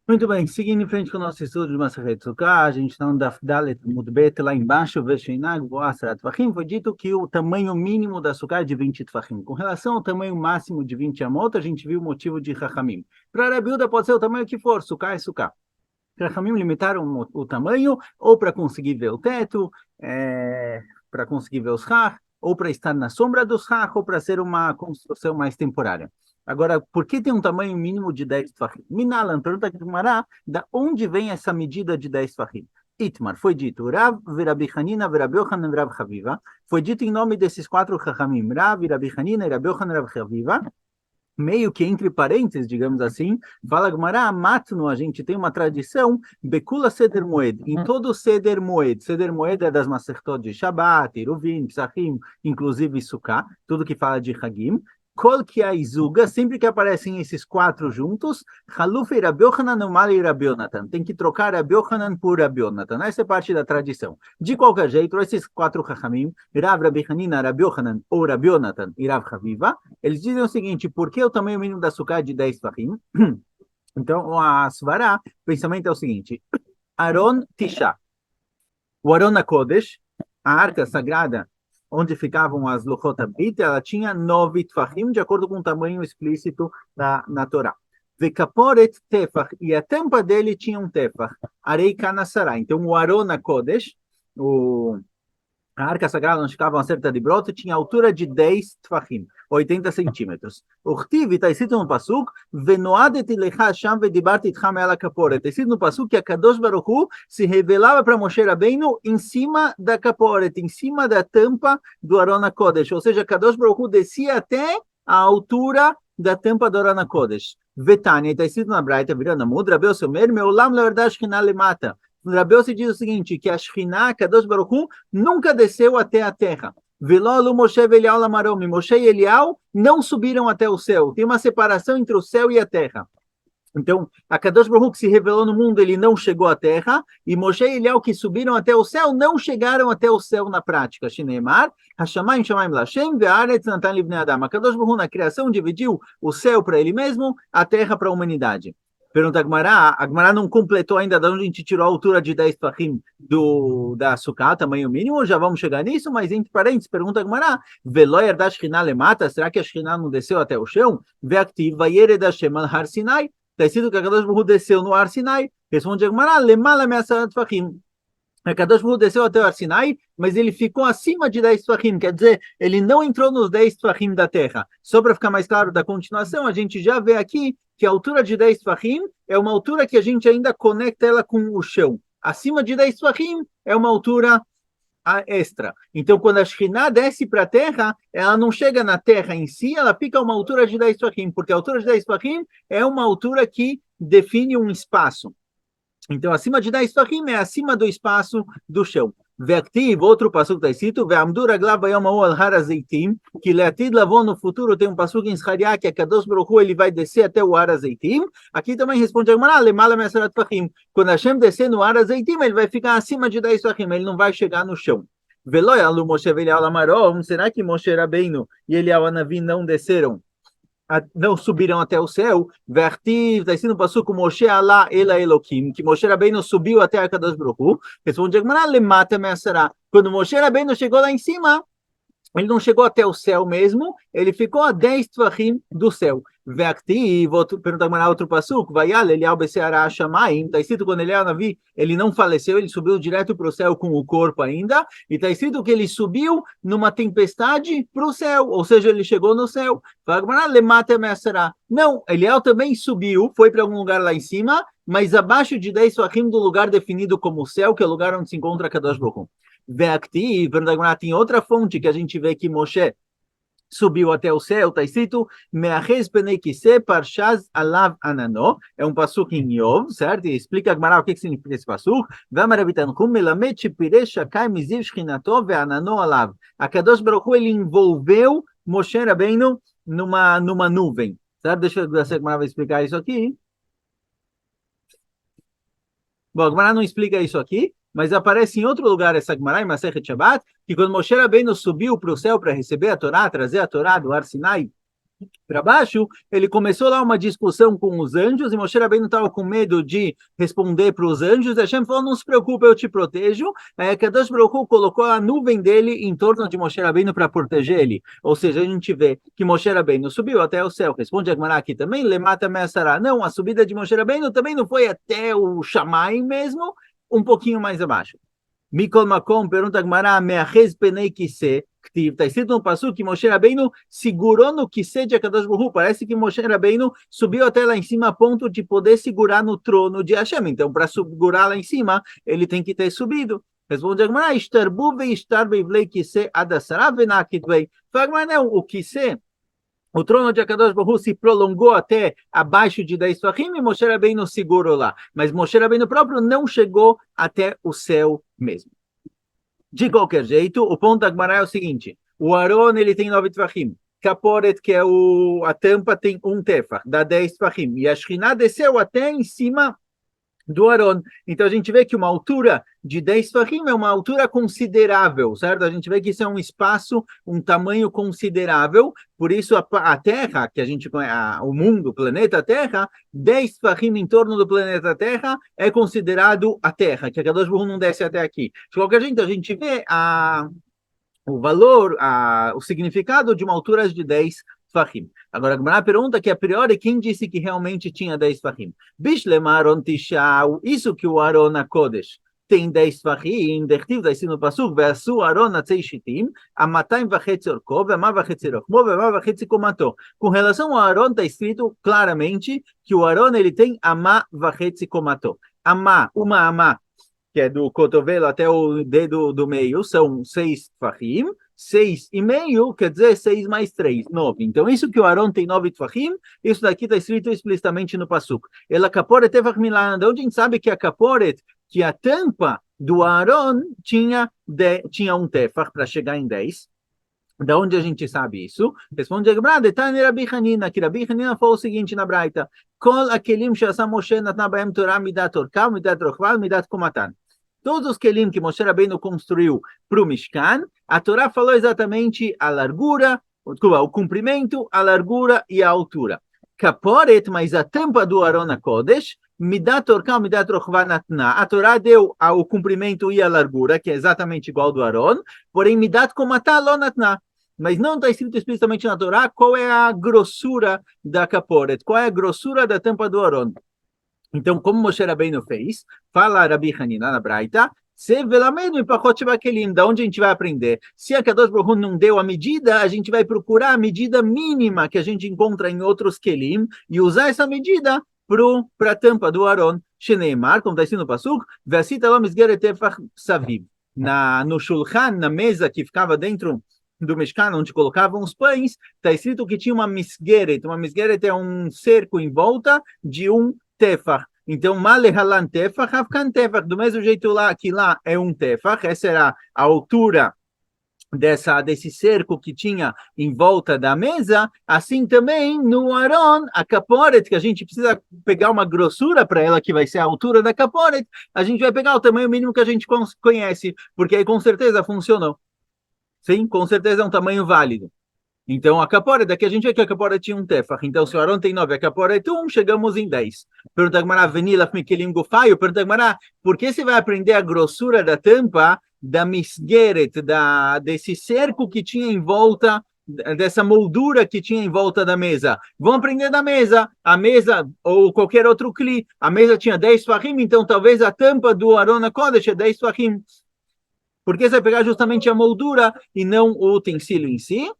Muito bem, seguindo em frente com o nosso estudo de Masechet Sukkah, a gente está no Daf Dalet Mudbet, lá embaixo, Veshinag Boasrat Tvachim, foi dito que o tamanho mínimo da Sukkah é de 20 Tvachim. Com relação ao tamanho máximo de 20 Amot, a gente viu o motivo de Chachamim. Para a Rabiuda pode ser o tamanho que for, Sukkah é Sukkah. Chachamim limitaram o tamanho, ou para conseguir ver o teto, para conseguir ver os Chach, ou para estar na sombra dos Chach, ou para ser uma construção mais temporária. Agora, por que tem um tamanho mínimo de 10 tfachim? Minalan, pergunta aqui Gemara, da onde vem essa medida de 10 tfachim? Itmar, foi dito, Rav, Verabi Hanina, Verabi Yochanan, Rav Chaviva, foi dito em nome desses quatro chachamim, Rav, Verabi Hanina, Rabi Yochanan, Rav Chaviva, meio que entre parênteses, digamos assim, fala Gemara, matno, a gente tem uma tradição, Bekula Seder Moed, em todo Seder Moed é das Masertot de Shabbat, Eruvin, Psachim, inclusive Sukkah, tudo que fala de Hagim, Kol que a Izuga, sempre que aparecem esses quatro juntos, Haluf e Rabi Yochanan no Mali e Rabi Yonatan, tem que trocar Rabi Yochanan por Rabi Yonatan, essa é parte da tradição. De qualquer jeito, esses quatro Chachamim, Rav, Rabi Hanina, Rabi Yochanan ou Rabi Yonatan e Rav Chaviva, eles dizem o seguinte, por que o tamanho mínimo da sucá é de 10 tefachim? Então, a Svará, o pensamento é o seguinte, Aron Tisha, o Aron HaKodesh, a arca sagrada, onde ficavam as Luchot Abrit, ela tinha 9 tefachim, de acordo com o tamanho explícito na Torá. Vekaporet tefach, e a tampa dele tinha um tefach, Arei Kanassará. Então, o Aron HaKodesh, a arca sagrada onde ficava uma certa de broto tinha altura de 10 tfachim, 80 centímetros. O Chtiv, está escrito no Pasuk, Venoadet lecha sham vedibarti itcham ela kapore. Está escrito no Pasuk que a Kadosh Baruch Hu se revelava para Moshe Rabbeinu em cima da kaporet, em cima da tampa do Aron HaKodesh. Ou seja, a Kadosh Baruch Hu descia até a altura da tampa do Aron HaKodesh. Vetania, está escrito na Braita, virando a mudra, Rabeu Somer, Meulam la verdade que na lemata. Rabeu se diz o seguinte, que a Shekhinah, Kadosh Baruch Hu, nunca desceu até a terra. Velolu Moshe Velial Lamarom, Moshe e Elial não subiram até o céu. Tem uma separação entre o céu e a terra. Então, a Kadosh Baruch Hu que se revelou no mundo, ele não chegou à terra, e Moshe e Eliel que subiram até o céu, não chegaram até o céu na prática. Shineemar, Hashamayim Shamayim Lashem, Ve'aretz Natan Livnei Adam. A Kadosh Baruch Hu na criação dividiu o céu para ele mesmo, a terra para a humanidade. Pergunta a Gemara não completou ainda de onde a gente tirou a altura de 10 tefachim da Sukkah, tamanho mínimo, já vamos chegar nisso, mas entre parênteses, pergunta a Gemara, Veloyer da Shekhinah lemata, será que a Shekhinah não desceu até o chão? Ve'aktiv, Vayered Hashem al Har Sinai, está escrito que a Kadosh Baruch Hu desceu no Har Sinai, responde a Gemara, Lemala me'asarat tefachim. A Kadosh Baruch Hu desceu até o Har Sinai, mas ele ficou acima de 10 tefachim, quer dizer, ele não entrou nos 10 tefachim da terra. Só para ficar mais claro da continuação, a gente já vê aqui que a altura de 10 tefachim é uma altura que a gente ainda conecta ela com o chão. Acima de 10 tefachim é uma altura extra. Então, quando a Shekhinah desce para a terra, ela não chega na terra em si, ela fica a uma altura de 10 tefachim, porque a altura de 10 tefachim é uma altura que define um espaço. Então, acima de 10 tefachim é acima do espaço do chão. Ve'aktiv, outro passuco está escrito, Ve'amdu raglav bayom ha'u al har hazeitim, que le'atid lavon no futuro, tem um passuco em Zechariah, que a Kadosh Baruch Hu, ele vai descer até o har hazeitim. Aqui também responde a Gemara, lemala me'asarat tefachim. Quando Hashem descer no har hazeitim, ele vai ficar acima de 10 tefachim, ele não vai chegar no chão. Ve'lo ya'alu Moshe ve'Elial lamarom, será que Moshe Rabbeinu e Elial Hanavi não desceram? Não subiram até o céu, vertiv, está escrito no passuco, Moshe Alá Ela Eloquim, que Moshe Rabbeinu subiu até a Kadosh Baruch Hu, responde a Gemara, lemata me'asará. Quando Moshe Rabbeinu chegou lá em cima, ele não chegou até o céu mesmo, ele ficou a 10 tefachim do céu. Ve'aktiv, pergunta a outro passuco, Vayal Elial Beseará Shamayim, está escrito quando Elial Navi, ele não faleceu, ele subiu direto para o céu com o corpo ainda, e está escrito que ele subiu numa tempestade para o céu, ou seja, ele chegou no céu. Não, Elial também subiu, foi para algum lugar lá em cima, mas abaixo de 10 tefachim do lugar definido como o céu, que é o lugar onde se encontra Kadosh Baruch Hu. Ve'aktiv, tem outra fonte que a gente vê que Moshe subiu até o céu, está escrito Me'aches penei kiseh parshaz alav anano, é um passuco em Yov, certo? E explica a Gemara o que significa esse passuco. V'amar Rabbi Tanchum melamed shepirei shakai miziv shchinato ve'anano alav. A Kadosh Baruch Hu, ele envolveu Moshe Rabbeinu numa nuvem, certo? Deixa eu ver se a Gemara vai explicar isso aqui. Bom, a Gemara não explica isso aqui, mas aparece em outro lugar essa Gemara, em Masechet Shabbat, que quando Moshe Rabbeinu subiu para o céu para receber a Torá, trazer a Torá do Har Sinai para baixo, ele começou lá uma discussão com os anjos, e Moshe Rabbeinu estava com medo de responder para os anjos, e Hashem falou, não se preocupe, eu te protejo. Kadosh Baruch Hu colocou a nuvem dele em torno de Moshe Rabbeinu para proteger ele. Ou seja, a gente vê que Moshe Rabbeinu subiu até o céu. Responde Agmará aqui também, Lemata Me'asará. Não, a subida de Moshe Rabbeinu também não foi até o Shammai mesmo, um pouquinho mais abaixo. Mikol Makom, pergunta Agmará, Me'achez Penei Kiseh. Está escrito no Passuque que Moshe Rabbeinu segurou no Kiseh de Akadosh Baruch Hu. Parece que Moshe Rabbeinu subiu até lá em cima a ponto de poder segurar no trono de Hashem. Então, para segurar lá em cima, ele tem que ter subido. Responde Agmará, Ishtarbu ve'ishtar beivlei Kiseh adasara venakit vei. Fala, não, o Kiseh, o trono de Akadosh Baruch Hu se prolongou até abaixo de 10 fachim e Moshe Rabbeinu segurou lá. Mas Moshe Rabbeinu próprio não chegou até o céu mesmo. De qualquer jeito, o ponto da Gemara é o seguinte: o Aron ele tem 9 tefachim, Kaporet, que é a tampa, tem um tefach, dá 10 tefachim, e a Shekhinah desceu até em cima do Aron. Então a gente vê que uma altura de 10 tefachim é uma altura considerável, certo? A gente vê que isso é um espaço, um tamanho considerável, por isso a Terra, que a gente conhece, o mundo, o planeta Terra, 10 tefachim em torno do planeta Terra é considerado a Terra, que a Kadosh Baruch Hu não desce até aqui. De qualquer jeito, a gente vê o valor, o significado de uma altura de 10 tefachim. Agora, a Gemara pergunta que, a priori, quem disse que realmente tinha 10 tefachim? Bishlema Aron Tishau, isso que o Aron HaKodesh tem 10 tefachim, dertiv, está escrito no Pasuk, ve'asu Aron atzei shitim, a 2.5 orko, ve'ama 2.5 rochmo, ve'ama 2.5 komato. Com relação ao Aron, está escrito claramente que o Aron ele tem ama 2.5 komato. Uma ama, que é do cotovelo até o dedo do meio, são 6 tefachim, 6,5 quer dizer 6 mais 3, 9. Então, isso que o Aron tem 9 tefachim, isso daqui está escrito explicitamente no Pasuk. Ela kaporet tefach milan, de onde a gente sabe que a kaporet, que a tampa do Aron tinha um tefach para chegar em 10. Da onde a gente sabe isso? Responde a Gemara, Detani Rabi Hanina, que Rabi Hanina falou o seguinte na Braita: Kol akelim she'asa Moshe natna bahem Torah midat orkav, midat rochvav, midat komatan. Todos os kelim que Moshe Rabbeinu construiu para o Mishkan, a Torá falou exatamente a largura, o comprimento, a largura e a altura. Kaporet, mas a tampa do Aron HaKodesh, midat orkav, midat rochvav natna. A Torá deu o comprimento e a largura, que é exatamente igual ao do Aron, porém midat komatan lo natna. Mas não está escrito explicitamente na Torá qual é a grossura da Kaporet, qual é a grossura da tampa do Aron. Então, como Moshe Rabbeinu fez, fala Rabi Hanina na Braita, da onde a gente vai aprender? Se a Kadosh Baruch Hu não deu a medida, a gente vai procurar a medida mínima que a gente encontra em outros kelim e usar essa medida para a tampa do Aron. Sheneimar, como está escrito no Pasuk, no Shulchan, na mesa que ficava dentro do Mishkan, onde colocavam os pães, está escrito que tinha uma misgeret. Uma misgeret é um cerco em volta de um tefach. Então, malehalan tefach, afkan tefach. Do mesmo jeito que lá é um tefach, essa era a altura desse cerco que tinha em volta da mesa, assim também no Aron, a kaporet, que a gente precisa pegar uma grossura para ela, que vai ser a altura da kaporet, a gente vai pegar o tamanho mínimo que a gente conhece, porque aí com certeza funcionou. Sim, com certeza é um tamanho válido. Então, a Kaporet, daqui a gente vê que a Kaporet tinha um tefach. Então, se o Aron tem 9, a Kaporet 1, chegamos em 10. Pergunta Gemara, Venilaf Mikelim Gufaio. Pergunta Gemara, por que você vai aprender a grossura da tampa, da misgeret, desse cerco que tinha em volta, dessa moldura que tinha em volta da mesa? Vamos aprender da mesa. A mesa, ou qualquer outro cli, a mesa tinha 10 fachim, então talvez a tampa do Aron HaKodesh é 10 fachim. Por que você vai pegar justamente a moldura e não o utensílio em si?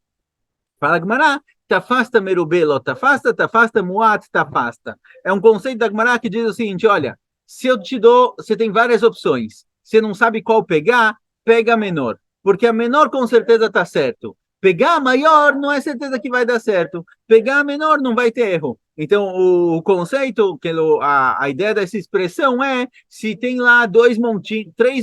Fala Gemara, tafasta merubelo, tafasta muat, tafasta. É um conceito da Gemara que diz o seguinte: olha, se eu te dou, você tem várias opções. Você não sabe qual pegar, pega a menor. Porque a menor com certeza está certo. Pegar a maior não é certeza que vai dar certo. Pegar a menor não vai ter erro. Então, o conceito, a ideia dessa expressão é se tem lá 3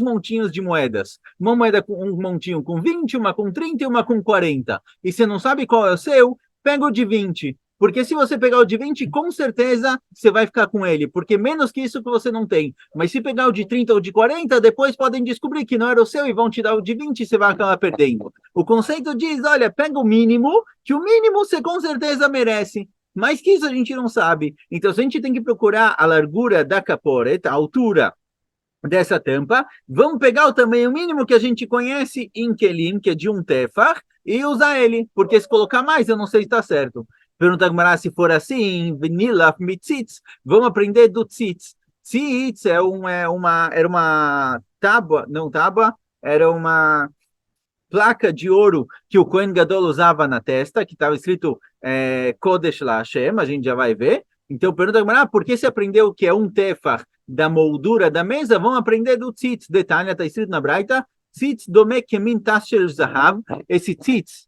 montinhos de moedas. Uma moeda com um montinho com 20, uma com 30 e uma com 40. E você não sabe qual é o seu, pega o de 20. Porque se você pegar o de 20, com certeza você vai ficar com ele, porque menos que isso que você não tem. Mas se pegar o de 30 ou de 40, depois podem descobrir que não era o seu e vão te dar o de 20 e você vai acabar perdendo. O conceito diz, olha, pega o mínimo, que o mínimo você com certeza merece. Mais que isso a gente não sabe. Então, a gente tem que procurar a largura da caporet, a altura dessa tampa, vamos pegar o tamanho mínimo que a gente conhece em Kelim, que é de um tefar, e usar ele, porque se colocar mais, eu não sei se está certo. Pergunta Gemara se for assim, vinilaf mitzitz, vamos aprender do tzitz. Tzitz era uma tábua, não tábua, era uma placa de ouro que o Kohen Gadol usava na testa, que estava escrito Kodesh LaHashem, a gente já vai ver. Então, pergunta, por que você aprendeu que é um tefar da moldura da mesa? Vamos aprender do tzitz. Detalhe, está escrito na Braita, tzitz dome kemin tasher zahav. Esse tzitz,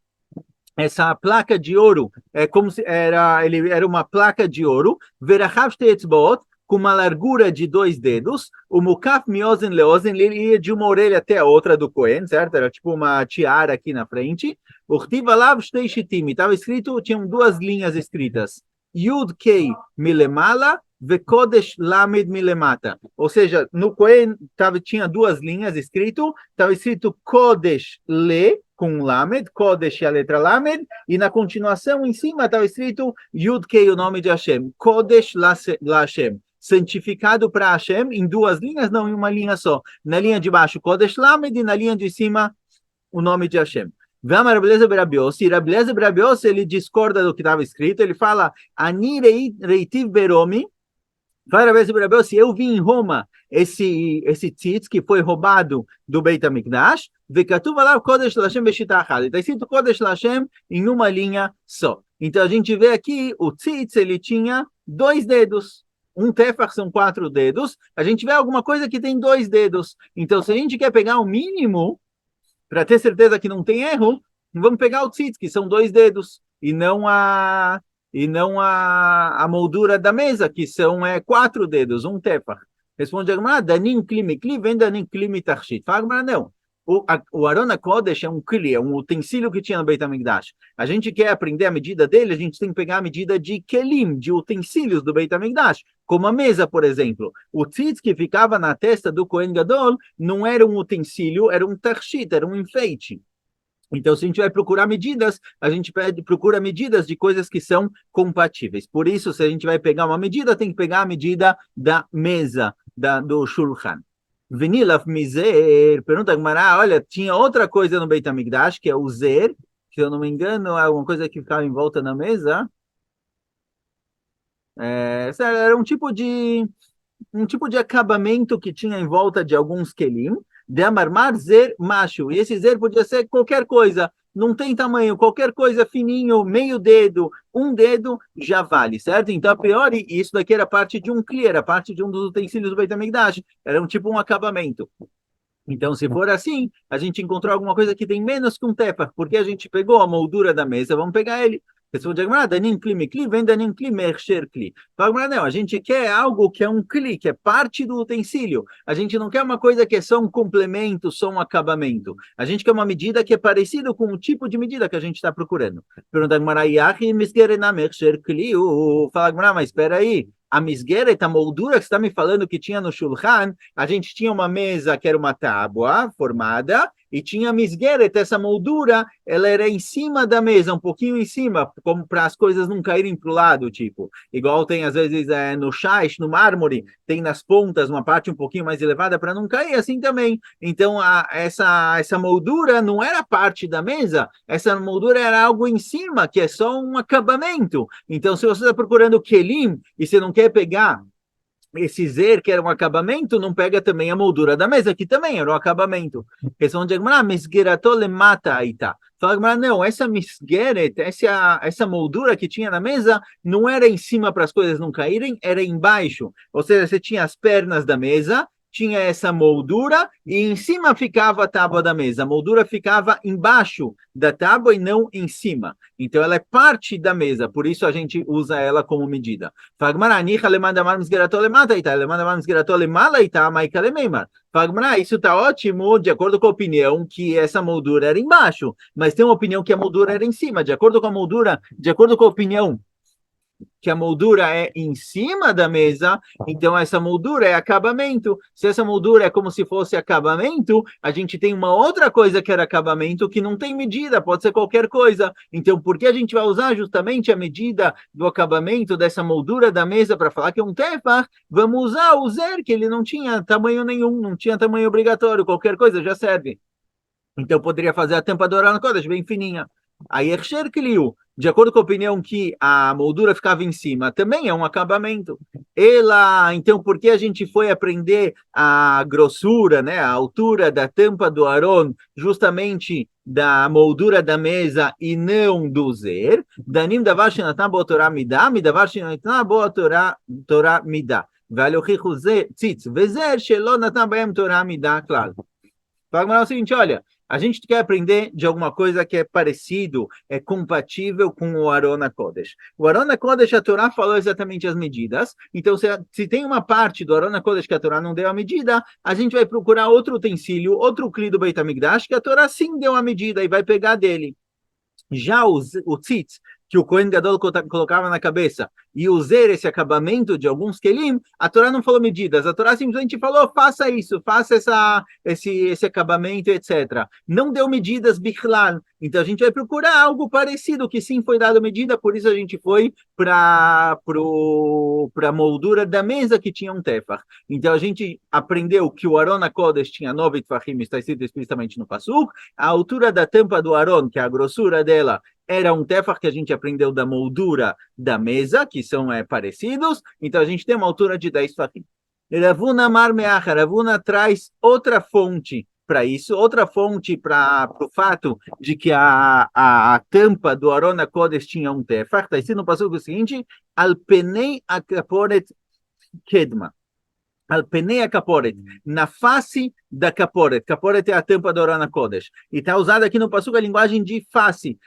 essa placa de ouro, é como se ele era uma placa de ouro, verachav shteetzbot, com uma largura de 2 dedos, o mukaf miozen leozen, ele ia de uma orelha até a outra do Cohen, certo? Era tipo uma tiara aqui na frente. O Chtivalav shtei shitim, estava escrito, tinham 2 linhas escritas, Yud Kei milemala, Vekodesh Lamed milemata. Ou seja, no Cohen tinha 2 linhas escrito, estava escrito Kodesh Le, com Lamed, Kodesh e a letra Lamed, e na continuação, em cima, estava escrito Yud Kei, o nome de Hashem, Kodesh La Hashem, santificado para Hashem, em 2 linhas, não em uma linha só. Na linha de baixo, Kodesh Lamed, e na linha de cima, o nome de Hashem. Vamos Rableza Berabiossi. Rableza Berabiossi, ele discorda do que estava escrito, ele fala, Ani reitiv beromi, fala Rableza Berabiossi, eu vi em Roma esse tzitz que foi roubado do Beit HaMikdash, vekatuv alav Kodesh Lashem beshita achad. Está escrito Kodesh Lashem em uma linha só. Então a gente vê aqui, o tzitz, ele tinha 2 dedos. Um tefar são 4 dedos. A gente vê alguma coisa que tem 2 dedos. Então, se a gente quer pegar o mínimo, para ter certeza que não tem erro, vamos pegar o tzitz, que são 2 dedos, e não a moldura da mesa, que são 4 dedos, um tefar. Responde a Gemara, danim kli mikli, vem danim kli mitachshit. Fala a Gemara, não. O Aron HaKodesh é um kli, é um utensílio que tinha no Beit HaMikdash. A gente quer aprender a medida dele, a gente tem que pegar a medida de kelim, de utensílios do Beit HaMikdash, como a mesa, por exemplo. O tzitz que ficava na testa do Kohen Gadol não era um utensílio, era um tarshit, era um enfeite. Então, se a gente vai procurar medidas, a gente procura medidas de coisas que são compatíveis. Por isso, se a gente vai pegar uma medida, tem que pegar a medida da mesa, do Shulchan. Venilaf mizer, pergunta a Gemara, olha, tinha outra coisa no Beit HaMikdash, que é o zer, que se eu não me engano, é alguma coisa que ficava em volta da mesa. Era um tipo de acabamento que tinha em volta de alguns kelim, de amarmar zer macho. E esse zer podia ser qualquer coisa, não tem tamanho, qualquer coisa fininho, meio dedo, um dedo, já vale, certo? Então, a priori, isso daqui era parte de um kli, era parte de um dos utensílios do Beit HaMikdash, era um acabamento. Então, se for assim, a gente encontrou alguma coisa que tem menos que um tefar, porque a gente pegou a moldura da mesa, vamos pegar ele. Responde a Gemara, danim kli mikli, vem danim kli mersher kli. Fala, não, a gente quer algo que é um kli, que é parte do utensílio. A gente não quer uma coisa que é só um complemento, só um acabamento. A gente quer uma medida que é parecida com o tipo de medida que a gente está procurando. Pergunta a Gemara, yachi misgerena mersher kli. Fala, Gemara, mas espera aí. A misgueret, a moldura que você está me falando que tinha no Shulchan, a gente tinha uma mesa que era uma tábua formada, e tinha a misgueret, essa moldura, ela era em cima da mesa, um pouquinho em cima, como para as coisas não caírem para o lado, tipo. Igual tem, às vezes, no shaish, no mármore, tem nas pontas uma parte um pouquinho mais elevada para não cair, assim também. Então, essa moldura não era parte da mesa, essa moldura era algo em cima, que é só um acabamento. Então, se você está procurando kelim, e você não quer pegar esse zer, que era um acabamento, não pega também a moldura da mesa, que também era um acabamento. Responde a Gemara, misgerato lemata aita. Fala a Gemara, não, essa misgeret, essa moldura que tinha na mesa, não era em cima para as coisas não caírem, era embaixo. Ou seja, você tinha as pernas da mesa, tinha essa moldura e em cima ficava a tábua da mesa. A moldura ficava embaixo da tábua e não em cima. Então ela é parte da mesa, por isso a gente usa ela como medida. Isso está ótimo, de acordo com a opinião que essa moldura era embaixo, mas tem uma opinião que a moldura era em cima. De acordo com a moldura, de acordo com a opinião que a moldura é em cima da mesa, então essa moldura é acabamento. Se essa moldura é como se fosse acabamento, a gente tem uma outra coisa que era acabamento que não tem medida, pode ser qualquer coisa. Então, por que a gente vai usar justamente a medida do acabamento dessa moldura da mesa para falar que é um tefach? Vamos usar o zer, que ele não tinha tamanho nenhum, não tinha tamanho obrigatório, qualquer coisa já serve. Então, poderia fazer a tampa do Aron Kodesh bem fininha. Aí, Ersher Kliu, de acordo com a opinião que a moldura ficava em cima, também é um acabamento. Ela, então, por que a gente foi aprender a grossura, né, a altura da tampa do Aron, justamente da moldura da mesa e não do zer? Danim davar shenatan bo Torah midah, midavar shenatan bo Torah midah. ועל הוכיחו ציץ וזה שלא נתן בהם תורה מידה כלל. Fala o seguinte, olha, a gente quer aprender de alguma coisa que é parecido, é compatível com o Arona Kodesh. O Arona Kodesh, a Torá falou exatamente as medidas, então se tem uma parte do Arona Kodesh que a Torá não deu a medida, a gente vai procurar outro utensílio, outro cli do Beit HaMikdash, que a Torá sim deu a medida e vai pegar dele. Já o tzitz, que o Kohen Gadol colocava na cabeça, e o zer, esse acabamento de alguns kelim, a Torá não falou medidas, a Torá simplesmente falou, faça isso, faça esse acabamento, etc. Não deu medidas bichlal, então a gente vai procurar algo parecido, que sim foi dado medida, por isso a gente foi para a moldura da mesa que tinha um tefach. Então a gente aprendeu que o Aron HaKodesh tinha 9 tefachim, está escrito explicitamente no Pasuk, a altura da tampa do Aron, que é a grossura dela, era um tefach que a gente aprendeu da moldura da mesa, que são parecidos, então a gente tem uma altura de 10 tefachim. Ravuna Marmeacha, Ravuna traz outra fonte para isso, outra fonte para o fato de que a tampa do Aron HaKodesh tinha um tefach, está escrito no passuco seguinte, Alpenei Akaporet Kedma. Alpenei a caporet, na face da caporet. Caporet é a tampa do Aron HaKodesh. E está usada aqui no passuco a linguagem de face.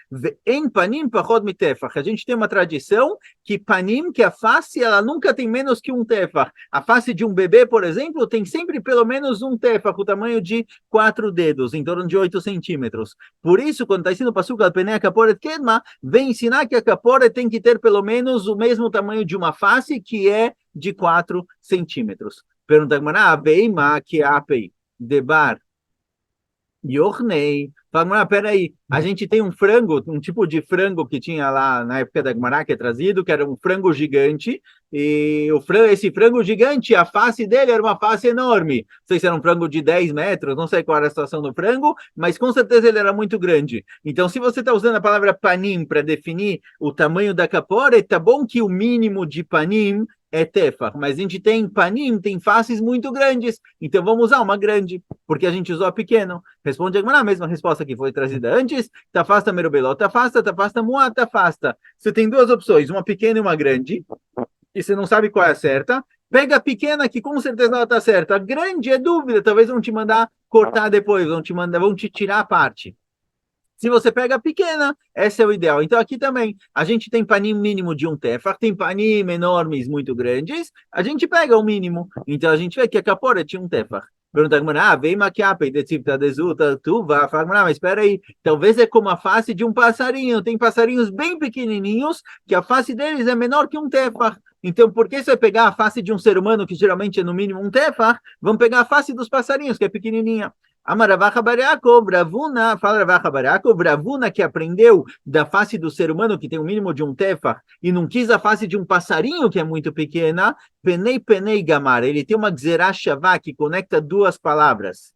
Em panim pachod mitefach. A gente tem uma tradição que panim, que a face, ela nunca tem menos que um tefach. A face de um bebê, por exemplo, tem sempre pelo menos um tefach, o tamanho de 4 dedos, em torno de 8 centímetros. Por isso, quando está escrito no passuco Alpenei a caporet kedma, vem ensinar que a caporet tem que ter pelo menos o mesmo tamanho de uma face, que é de 4 centímetros. Pergunta a Gemara, Veima que apei debar Yornei. Fala, peraí, a gente tem um frango, um tipo de frango que tinha lá na época da Gemara, que é trazido, que era um frango gigante, e esse frango gigante, a face dele era uma face enorme. Não sei se era um frango de 10 metros, não sei qual era a situação do frango, mas com certeza ele era muito grande. Então, se você está usando a palavra panim para definir o tamanho da capora, tá bom que o mínimo de panim é tefach, mas a gente tem panim, tem faces muito grandes, então vamos usar uma grande, porque a gente usou a pequeno. Responde a mesma resposta que foi trazida antes, tafasta merubelot, tafasta muat, tafasta. Você tem duas opções, uma pequena e uma grande, e você não sabe qual é a certa, pega a pequena, que com certeza ela está certa, a grande é dúvida, talvez vão te mandar cortar depois, vão te tirar a parte. Se você pega a pequena, esse é o ideal. Então aqui também, a gente tem panim mínimo de um tefach, tem panim enormes, muito grandes, a gente pega o mínimo. Então a gente vê que a capora tinha um tefach. Pergunta a vem maquiape, decipta desuta, tu vai, fala, mas espera aí, talvez é como a face de um passarinho, tem passarinhos bem pequenininhos, que a face deles é menor que um tefach. Então, por que você vai pegar a face de um ser humano, que geralmente é no mínimo um tefach, vamos pegar a face dos passarinhos, que é pequenininha. Amaravacha Bariakov, Ravuna, fala Ravacha Bariakov, Ravuna que aprendeu da face do ser humano, que tem o mínimo de um tefach, e não quis a face de um passarinho, que é muito pequena, Penei Gamar, ele tem uma Gzerah Shavá, que conecta duas palavras.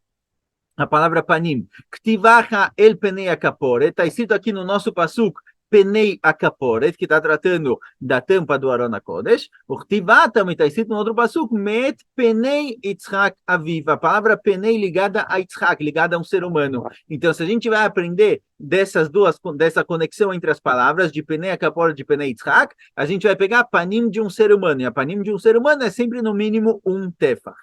A palavra panim, Ktivacha el Penei Akapore, está escrito aqui no nosso pasuk, Penei Akaporet, que está tratando da tampa do Aron HaKodesh. O Ktivá também está escrito no outro passuco, Met Penei Yitzhak Aviv. A palavra Penei ligada a Yitzhak, ligada a um ser humano. Então, se a gente vai aprender dessa conexão entre as palavras, de Penei Akaporet e de Penei Yitzhak, a gente vai pegar panim de um ser humano. E a panim de um ser humano é sempre, no mínimo, um tefach.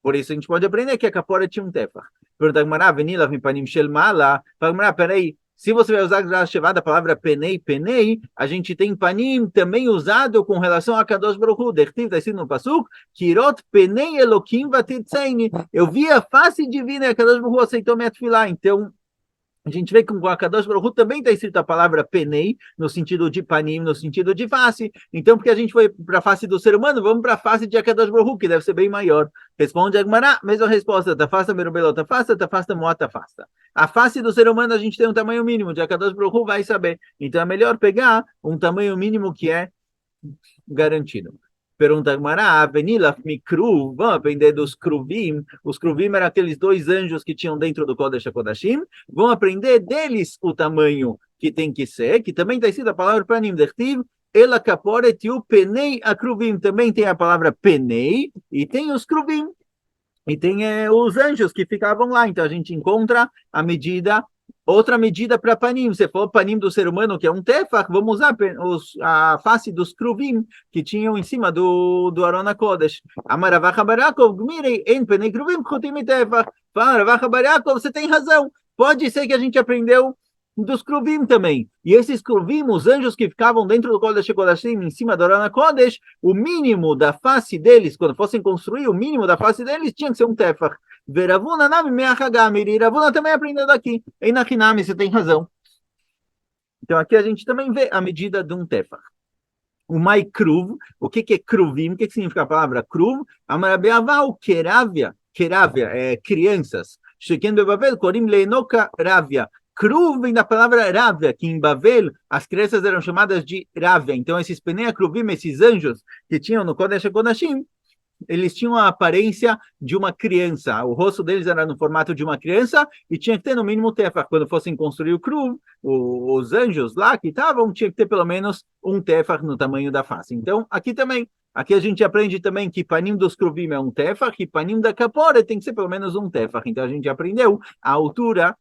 Por isso, a gente pode aprender que a Kaporet tinha um tefach. Pergunta a Gemara, Venila, vem panim shel mala. Fala, Gemara, peraí. Se você vai usar a palavra penei, a gente tem panim também usado com relação a Kadosh Baruch Hu. Está escrito no Pasuk, Kirot penei Elokim vatirtzeini. Eu vi a face divina e a Kadosh Baruch Hu aceitou minha tefilá. Então, a gente vê que com a Kadosh Baruch Hu também está escrito a palavra penei, no sentido de panim, no sentido de face. Então, porque a gente foi para a face do ser humano, vamos para a face de Akadosh Baruch Hu, que deve ser bem maior. Responde Agmará, mesma resposta, tafasta merubelot tafasta moat tafasta. A face do ser humano a gente tem um tamanho mínimo, de Akadosh Baruch Hu vai saber. Então é melhor pegar um tamanho mínimo que é garantido. Pergunta Agmará, Benilaf Mikru, vamos aprender dos Kruvim. Os Kruvim eram aqueles dois anjos que tinham dentro do Kodesh HaKodashim. Vamos aprender deles o tamanho que tem que ser, que também está escrito a palavra Panim Dertiv, Ela Kaporet Yu Penei Akruvim. Também tem a palavra Penei e tem os Kruvim. E tem os anjos que ficavam lá. Então a gente encontra a medida, outra medida para panim. Você falou panim do ser humano, que é um tefach, vamos usar a face dos kruvim que tinham em cima do Arona Kodesh. Amaravach Barakov, Gmirei, en penei kruvim, chutim tefach. Amaravach Barakov, você tem razão. Pode ser que a gente aprendeu dos Kruvim também. E esses Kruvim, os anjos que ficavam dentro do Kodesh HaKodashim, em cima do Arona Kodesh, o mínimo da face deles, quando fossem construir, o mínimo da face deles tinha que ser um tefach. Veravuna nami meachagamiri. Ravuna também aprendeu daqui. Em Nachinami, você tem razão. Então aqui a gente também vê a medida de um tefach. O mai kruv, o que é kruvim? O que significa a palavra kruv? Amarabeaval, keravia. Keravia é crianças. Sheken bebavel, korim leenoka ravia. Kruv vem da palavra Ravia, que em Bavel as crianças eram chamadas de Ravia. Então, esses Penei Kruvim, esses anjos que tinham no Kodesh HaKodashim, eles tinham a aparência de uma criança. O rosto deles era no formato de uma criança e tinha que ter no mínimo tefach. Quando fossem construir o Kruv, os anjos lá que estavam, tinha que ter pelo menos um tefach no tamanho da face. Então, aqui também. Aqui a gente aprende também que panim dos Kruvim é um tefach e panim da Kapora tem que ser pelo menos um tefach. Então, a gente aprendeu a altura,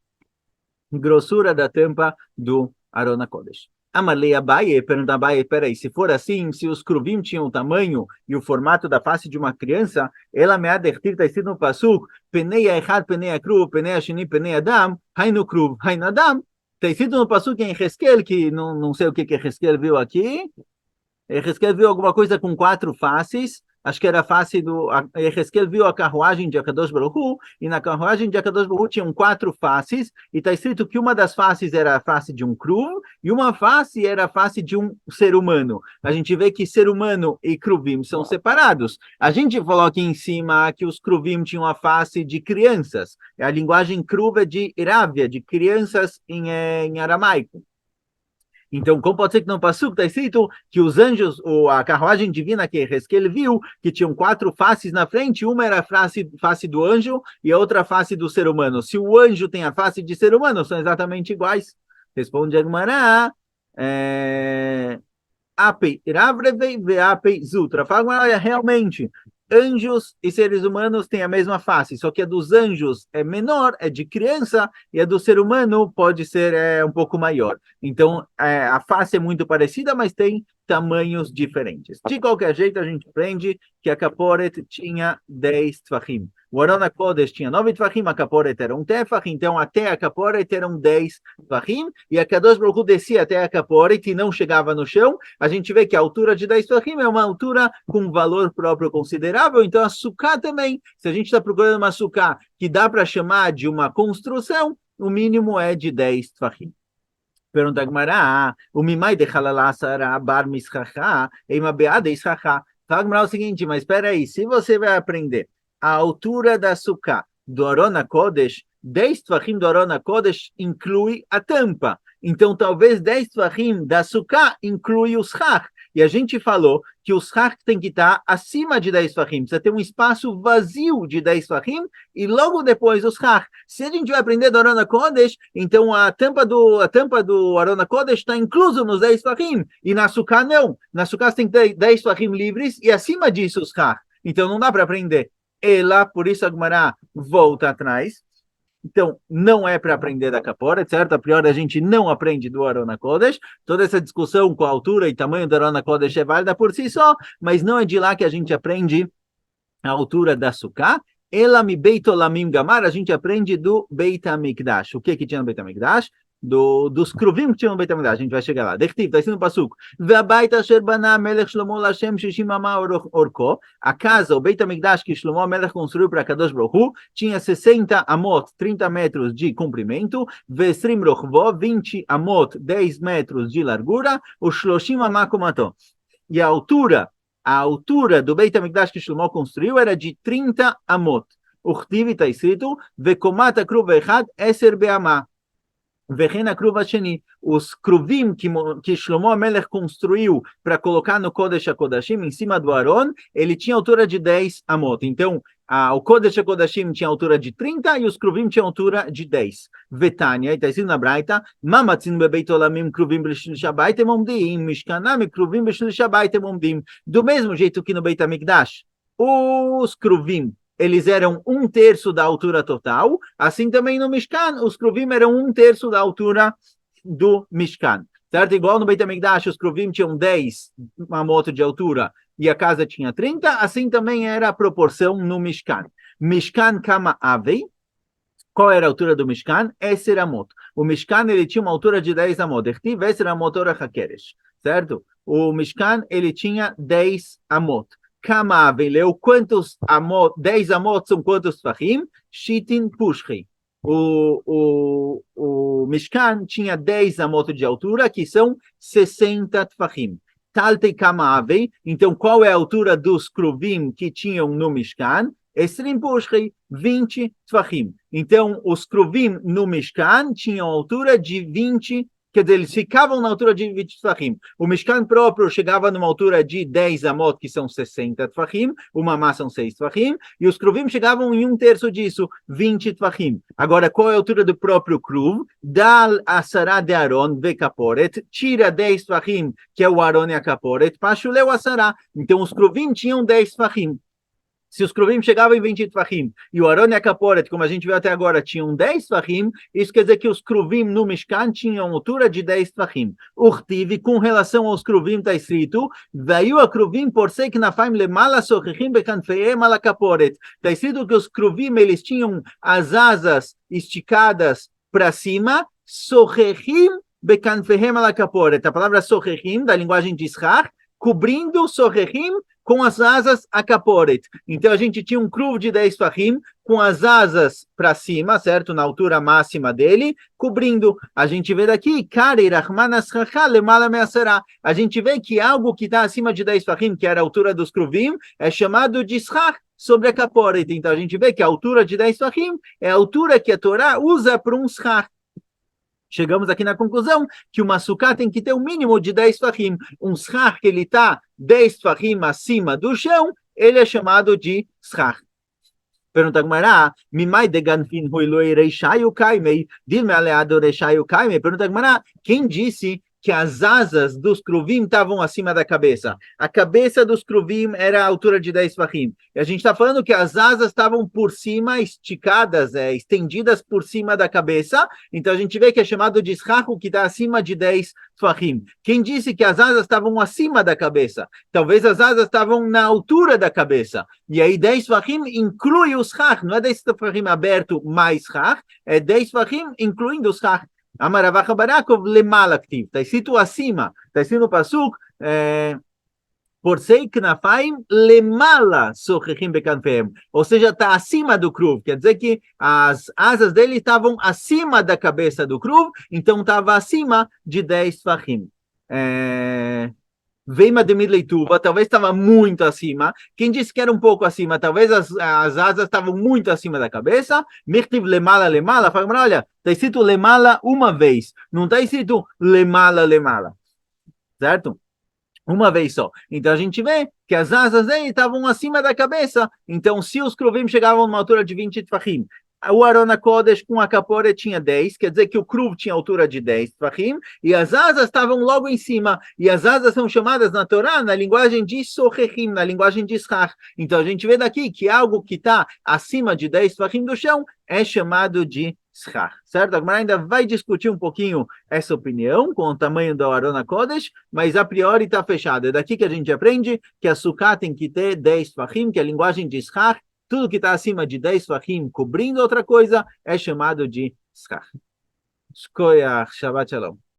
grossura da tampa do Arona Kodesh. Amalei Abaye, pergunta Abaye, peraí, se for assim, se os Kruvim tinham o tamanho e o formato da face de uma criança, ela me adertir, está escrito no Pasuk, Penei Echad, Penei Kruv, Penei Ashini, Penei Adam, Hainu Kruv, Hainu Adam, está escrito no Pasuk em Hezkel, que não sei o que Hezkel viu aqui, Hezkel viu alguma coisa com 4 faces, acho que era a face do... Hezkel viu a carruagem de Akadosh Baruch Hu, e na carruagem de Akadosh Baruch Hu tinham 4 faces, e está escrito que uma das faces era a face de um Kruv, e uma face era a face de um ser humano. A gente vê que ser humano e Kruvim são separados. A gente falou aqui em cima que os Kruvim tinham a face de crianças. A linguagem Kruv é de Ravia, de crianças em aramaico. Então, como pode ser que no Pasuk está escrito que os anjos, ou a carruagem divina que Hezkel viu, que tinham 4 faces na frente, uma era a face do anjo e a outra face do ser humano. Se o anjo tem a face de ser humano, são exatamente iguais. Responde Agmará, Apei Ravrevei Veapei Zutra. Fala, olha, realmente, anjos e seres humanos têm a mesma face, só que a dos anjos é menor, é de criança, e a do ser humano pode ser um pouco maior. Então, a face é muito parecida, mas tem tamanhos diferentes. De qualquer jeito, a gente aprende que a Kaporet tinha 10 tfachim. O Arona Kodesh tinha 9 tfachim, a Kaporet era um tefach, então até a Kaporet eram 10 tfachim, e a Kadosh Baruch Hu descia até a Kaporet e não chegava no chão. A gente vê que a altura de 10 tfachim é uma altura com valor próprio considerável, então a Sukkah também, se a gente está procurando uma Sukkah que dá para chamar de uma construção, o mínimo é de 10 tfachim. Pergunta Agmará, o mimai de halalá sará bar mischacha, eima beada ischacha. Fala Agmará o seguinte, mas espera aí, se você vai aprender a altura da Sukkah do Arona Kodesh, 10 tfachim do Arona Kodesh inclui a tampa. Então, talvez 10 tfachim da Sukkah inclui o schach. E a gente falou que o schach tem que estar acima de 10 tfachim. Precisa ter um espaço vazio de 10 tfachim e logo depois o schach. Se a gente vai aprender do Arona Kodesh, então a tampa do Arona Kodesh está incluso nos 10 tfachim. E na Sukkah não. Na Sukkah você tem que ter 10 tfachim livres e acima disso o schach. Então não dá para aprender. Ela, por isso a Gemara volta atrás. Então, não é para aprender da Kaporet, certo? A priori a gente não aprende do Arona Kodesh. Toda essa discussão com a altura e tamanho do Arona Kodesh é válida por si só, mas não é de lá que a gente aprende a altura da Sukkah. Ela mi Beit Olamim Gamar, a gente aprende do Beit HaMikdash. O que tinha no Beit HaMikdash? dos kruvim que tinham no Beit HaMikdash. A gente vai chegar lá. Dechtiv, está escrito no Passuco. Ve'abait asher bana melech Shlomo Lashem shishim amah orko. A casa, o Beit HaMikdash que Shlomo Melech construiu para Kadosh Baruch Hu, tinha 60 amot, 30 metros de comprimento, ve'esrim rochvo, 20 amot, 10 metros de largura, o shloshim amah komato. E a altura do Beit HaMikdash que Shlomo construiu era de 30 amot. O Chtiv está escrito, ve'komat akruv echad eser be'amah. Vechen akruv hasheni. Os kruvim que Shlomo Melech construiu para colocar no Kodesh HaKodashim, em cima do Aron, ele tinha altura de 10 amot. Então, o Kodesh HaKodashim tinha altura de 30 e os kruvim tinham altura de 10. Vetania, está escrito na Braita, mamatzin bebeit olamim kruvim b'shlish habaytem omdim, mishkanam kruvim b'shlish habaytem omdim. Do mesmo jeito que no Beit HaMikdash, os kruvim eles eram 1/3 da altura total, assim também no Mishkan, os kruvim eram 1/3 da altura do Mishkan, certo? Igual no Beit HaMikdash, os kruvim tinham 10 amot de altura e a casa tinha 30, assim também era a proporção no Mishkan. Mishkan kama avei. Qual era a altura do Mishkan? Eser amot. O Mishkan ele tinha uma altura de 10 amot. Echtiv eser amot orach hakeresh, certo? O Mishkan ele tinha 10 amot. Kama leu quantos amot? 10 amot são quantos tfachim? Shitin pushri. O Mishkan tinha 10 amot de altura, que são 60 tfachim. Taltei kama avei. Então, qual é a altura dos kruvim que tinham no Mishkan? Esrim pushri, 20 tfachim. Então, os kruvim no Mishkan tinham altura de 20. Quer dizer, eles ficavam na altura de 20 tfachim. O Mishkan próprio chegava numa altura de 10 amot, que são 60 tfachim, uma massa são 6 tfachim, e os kruvim chegavam em 1/3 disso, 20 tfachim. Agora, qual é a altura do próprio kruv? Dal asara de Aron ve kaporet, tira 10 tfachim, que é o Aron e a kaporet, pashuleu asara. Então, os kruvim tinham 10 tfachim. Se os kruvim chegavam em 20 tfachim e o Aron e a Kaporet, como a gente viu até agora, tinham 10 tfachim, isso quer dizer que os kruvim no Mishkan tinham altura de 10 tfachim. Urtiv, com relação aos kruvim, está escrito, veio a kruvim por sei que na faim lemala sochechim bekanfeem ala Kaporet. Está escrito que os kruvim, eles tinham as asas esticadas para cima, sochechim bekanfeem ala Kaporet. A palavra sochechim, da linguagem de Ishar, cobrindo sochechim com as asas a kaporet. Então a gente tinha um kruv de 10 tfachim com as asas para cima, certo? Na altura máxima dele, cobrindo. A gente vê daqui, a gente vê que algo que está acima de 10 tfachim, que era a altura dos kruvim, é chamado de schach sobre a kaporet. Então a gente vê que a altura de 10 tfachim é a altura que a Torá usa para um schach. Chegamos aqui na conclusão que uma sukkah tem que ter um mínimo de 10 tfachim. Um schach que ele está 10 tfachim acima do chão, ele é chamado de schach. Pergunta Gmará, Mimai de Ganfin Huiloi Reishayu Kaimei, Dilme Aleado Reishayu Kaimei. Pergunta Gmará, quem disse que as asas dos kruvim estavam acima da cabeça? A cabeça dos kruvim era a altura de 10 tfachim. E a gente está falando que as asas estavam por cima, esticadas, estendidas por cima da cabeça. Então a gente vê que é chamado de schach, que está acima de 10 tfachim. Quem disse que as asas estavam acima da cabeça? Talvez as asas estavam na altura da cabeça. E aí 10 tfachim inclui o schach. Não é 10 tfachim aberto mais schach, é 10 tfachim incluindo o schach. Amaravacha Barakov lemalaktiv. Está escrito acima. Está escrito no Pasuk, por sei knafaim lemala sochechim bekanfeim. Ou seja, está acima do kruv. Quer dizer que as asas dele estavam acima da cabeça do kruv, então estava acima de 10 tfachim. Veima de Midleituva, talvez estava muito acima. Quem disse que era um pouco acima? Talvez as asas estavam muito acima da cabeça. Mirtiv lemala, lemala. Fala, olha, está escrito lemala uma vez. Não está escrito lemala, lemala. Certo? Uma vez só. Então a gente vê que as asas dele estavam acima da cabeça. Então, se os kruvim chegavam numa altura de 20 tfachim, o Aron HaKodesh com a Kaporet tinha 10, quer dizer que o kruv tinha altura de 10 tfachim, e as asas estavam logo em cima, e as asas são chamadas na Torá, na linguagem de sochechim, na linguagem de schach. Então a gente vê daqui que algo que está acima de 10 tfachim do chão é chamado de schach, certo? A Gemara ainda vai discutir um pouquinho essa opinião com o tamanho do Aron HaKodesh, mas a priori está fechado. É daqui que a gente aprende que a sukkah tem que ter 10 tfachim, que é a linguagem de schach. Tudo que está acima de 10 tfachim cobrindo outra coisa é chamado de schach. Shkoyach, Shabbat Shalom.